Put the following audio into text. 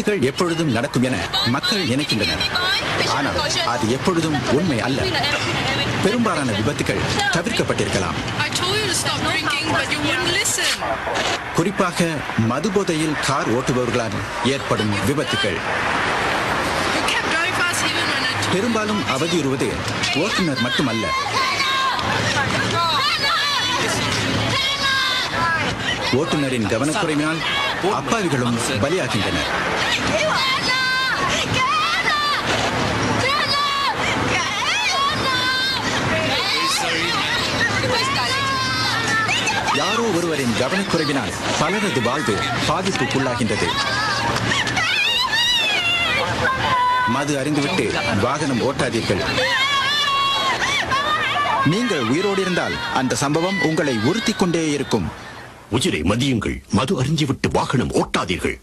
விபத்துகள் எப்பொழுதும் நடக்கும் என மக்கள் நினைக்கின்றனர். ஆனால் அது எப்பொழுதும் உண்மை அல்ல. பெரும்பாலான விபத்துகள் தவிர்க்கப்பட்டிருக்கலாம். குறிப்பாக மதுபோதையில் கார் ஓட்டுபவர்களால் ஏற்படும் விபத்துகள். பெரும்பாலும் அவதியுறுவது ஓட்டுநர் மட்டுமல்ல, ஓட்டுநரின் கவனக்குறைவினால் அப்பாவிகளும் பலியாகின்றனர். யாரோ ஒருவரின் கவனக்குறைவினால் பலரது வாழ்வு பாதிப்புக்குள்ளாகின்றது. மது அறிந்துவிட்டு வாகனம் ஓட்டாதீர்கள். நீங்கள் உயிரோடு இருந்தால் அந்த சம்பவம் உங்களை உறுத்திக் கொண்டே இருக்கும். உயிரை மதியுங்கள். மது அருந்திவிட்டு வாகனம் ஓட்டாதீர்கள்.